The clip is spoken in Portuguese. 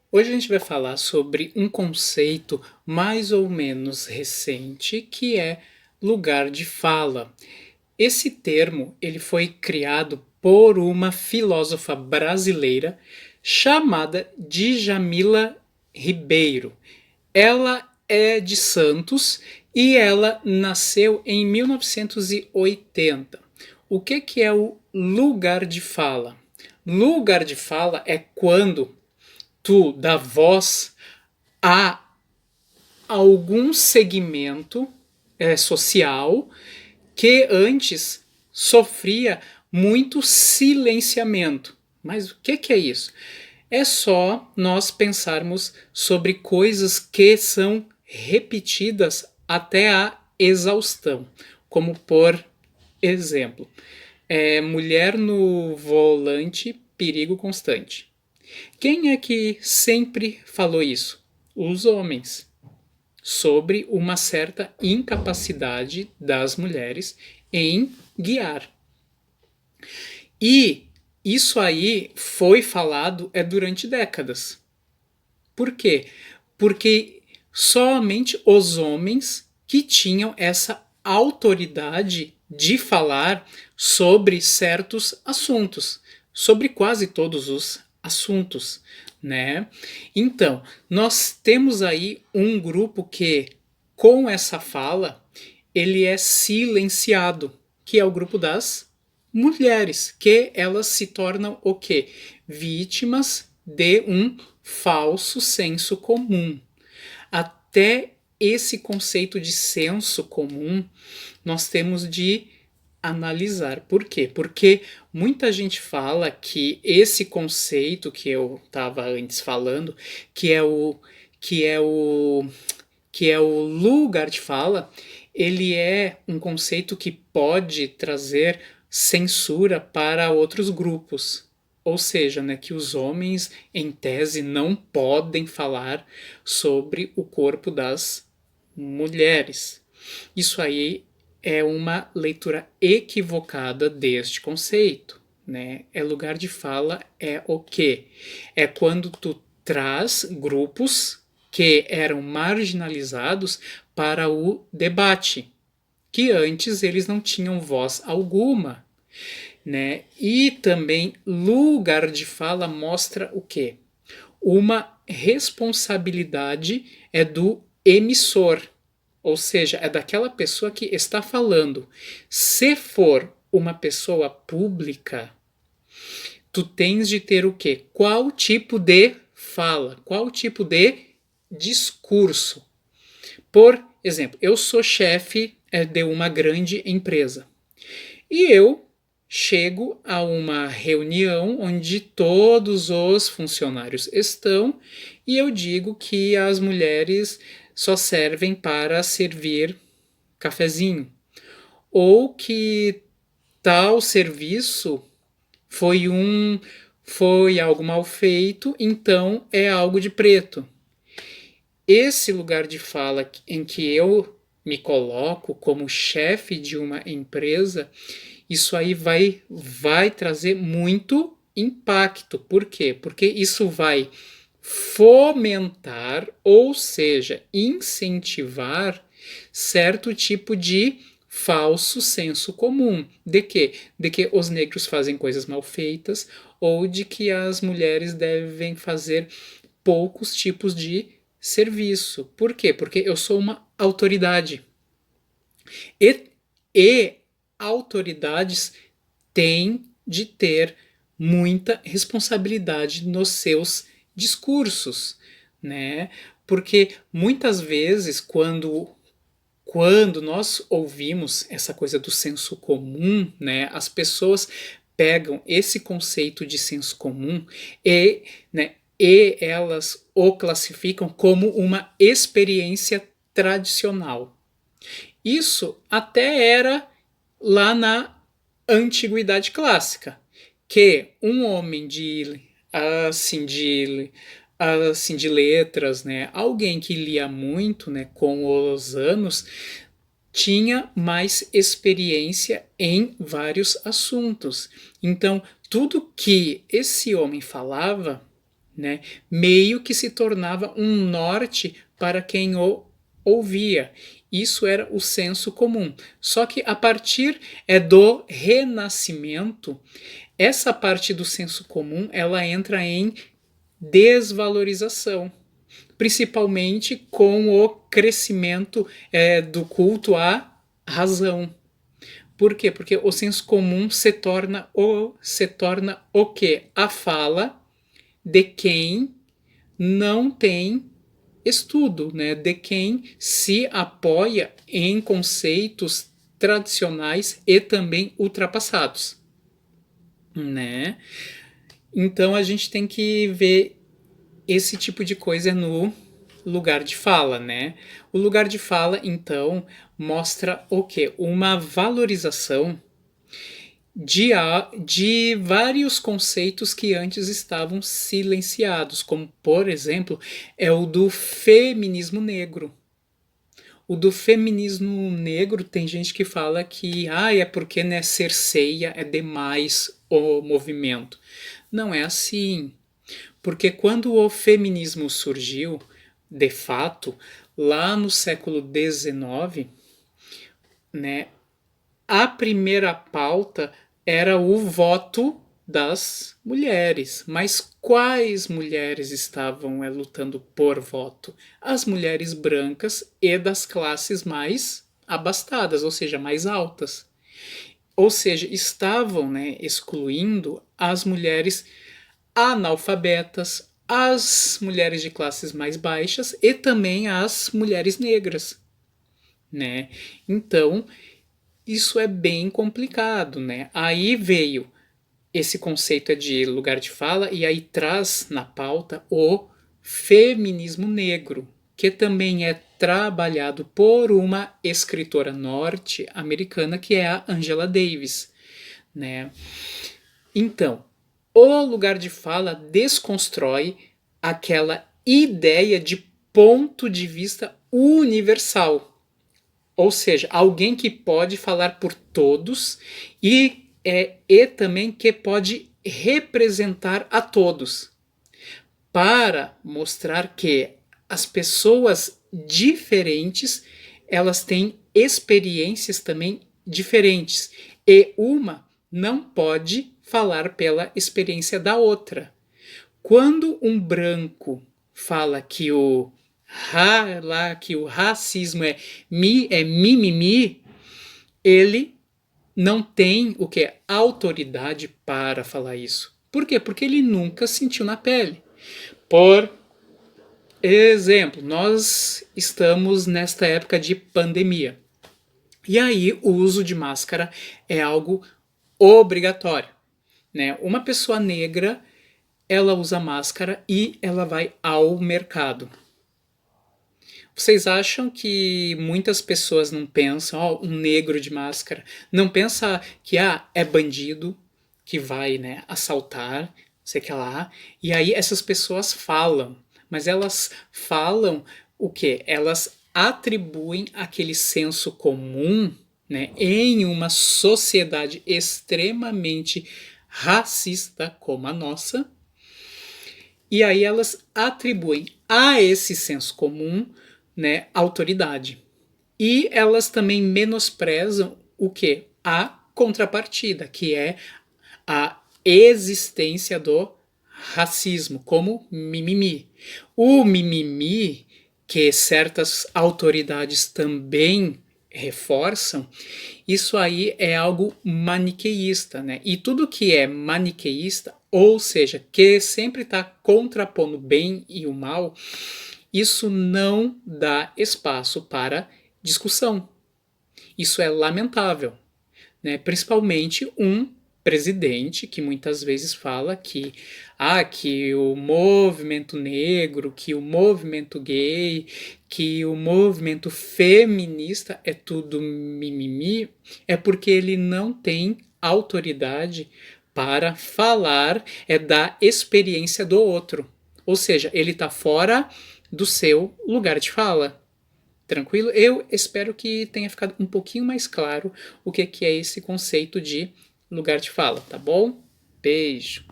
Hoje a gente vai falar sobre um conceito mais ou menos recente, que é lugar de fala. Esse termo ele foi criado por uma filósofa brasileira chamada Djamila Ribeiro. Ela é de Santos e ela nasceu em 1980. O que é o lugar de fala? Lugar de fala é quando tu dá voz a algum segmento social que antes sofria muito silenciamento. Mas o que é isso? É só nós pensarmos sobre coisas que são repetidas até a exaustão, como por exemplo, mulher no volante, perigo constante. Quem é que sempre falou isso? Os homens, sobre uma certa incapacidade das mulheres em guiar. E isso aí foi falado durante décadas. Por quê? Porque somente os homens que tinham essa autoridade de falar sobre certos assuntos, sobre quase todos os assuntos, né? Então, nós temos aí um grupo que, com essa fala, ele é silenciado, que é o grupo das mulheres, que elas se tornam o quê? Vítimas de um falso senso comum. Até esse conceito de senso comum nós temos de analisar. Por quê? Porque muita gente fala que esse conceito que eu estava antes falando, que é o que é o que é o lugar de fala, ele é um conceito que pode trazer censura para outros grupos. Ou seja, né, que os homens, em tese, não podem falar sobre o corpo das mulheres. Isso aí é uma leitura equivocada deste conceito. Né? É lugar de fala é o quê? É quando tu traz grupos que eram marginalizados para o debate, que antes eles não tinham voz alguma, né? E também lugar de fala mostra o quê? Uma responsabilidade é do emissor, ou seja, é daquela pessoa que está falando. Se for uma pessoa pública, tu tens de ter o quê? Qual tipo de fala? Qual tipo de discurso? Por exemplo, eu sou chefe de uma grande empresa e eu chego a uma reunião onde todos os funcionários estão e eu digo que as mulheres só servem para servir cafezinho ou que tal serviço foi algo mal feito, então é algo de preto. Esse lugar de fala em que eu me coloco como chefe de uma empresa, isso aí vai trazer muito impacto. Por quê? Porque isso vai fomentar, ou seja, incentivar certo tipo de falso senso comum. De quê? De que os negros fazem coisas mal feitas ou de que as mulheres devem fazer poucos tipos de serviço. Por quê? Porque eu sou uma autoridade. E, e autoridades têm de ter muita responsabilidade nos seus discursos, né? Porque muitas vezes quando nós ouvimos essa coisa do senso comum, né, as pessoas pegam esse conceito de senso comum e elas o classificam como uma experiência tradicional. Isso até era lá na antiguidade clássica, que um homem de letras, né, alguém que lia muito, né, com os anos, tinha mais experiência em vários assuntos. Então, tudo que esse homem falava, né? Meio que se tornava um norte para quem o ouvia. Isso era o senso comum. Só que a partir do Renascimento, essa parte do senso comum ela entra em desvalorização, principalmente com o crescimento do culto à razão. Por quê? Porque o senso comum se torna o quê? A fala de quem não tem estudo, né? De quem se apoia em conceitos tradicionais e também ultrapassados, né? Então a gente tem que ver esse tipo de coisa no lugar de fala, né? O lugar de fala, então, mostra o quê? Uma valorização de vários conceitos que antes estavam silenciados, como, por exemplo, é o do feminismo negro. O do feminismo negro tem gente que fala que é porque né, cerceia é demais o movimento. Não é assim. Porque quando o feminismo surgiu, de fato, lá no século XIX, né, a primeira pauta era o voto das mulheres. Mas quais mulheres estavam lutando por voto? As mulheres brancas e das classes mais abastadas, ou seja, mais altas. Ou seja, estavam excluindo as mulheres analfabetas, as mulheres de classes mais baixas e também as mulheres negras, né? Então, isso é bem complicado, né? Aí veio esse conceito de lugar de fala e aí traz na pauta o feminismo negro, que também é trabalhado por uma escritora norte-americana que é a Angela Davis, né? Então, o lugar de fala desconstrói aquela ideia de ponto de vista universal. Ou seja, alguém que pode falar por todos e também que pode representar a todos, para mostrar que as pessoas diferentes elas têm experiências também diferentes e uma não pode falar pela experiência da outra. Quando um branco fala que o racismo é mimimi, ele não tem o que autoridade para falar isso. Por quê? Porque ele nunca sentiu na pele. Por exemplo, nós estamos nesta época de pandemia. E aí o uso de máscara é algo obrigatório, né? Uma pessoa negra, ela usa máscara e ela vai ao mercado. Vocês acham que muitas pessoas não pensam, um negro de máscara, não pensa que é bandido que vai, né, assaltar, sei que lá, e aí essas pessoas falam, mas elas falam o quê? Elas atribuem aquele senso comum, né, em uma sociedade extremamente racista como a nossa, e aí elas atribuem a esse senso comum, né, autoridade. E elas também menosprezam o que? A contrapartida, que é a existência do racismo, como mimimi. O mimimi, que certas autoridades também reforçam, isso aí é algo maniqueísta, né? E tudo que é maniqueísta, ou seja, que sempre está contrapondo o bem e o mal, isso não dá espaço para discussão. Isso é lamentável, né? Principalmente um presidente que muitas vezes fala que o movimento negro, que o movimento gay, que o movimento feminista é tudo mimimi, é porque ele não tem autoridade para falar da experiência do outro. Ou seja, ele está fora do seu lugar de fala. Tranquilo? Eu espero que tenha ficado um pouquinho mais claro o que é esse conceito de lugar de fala, tá bom? Beijo!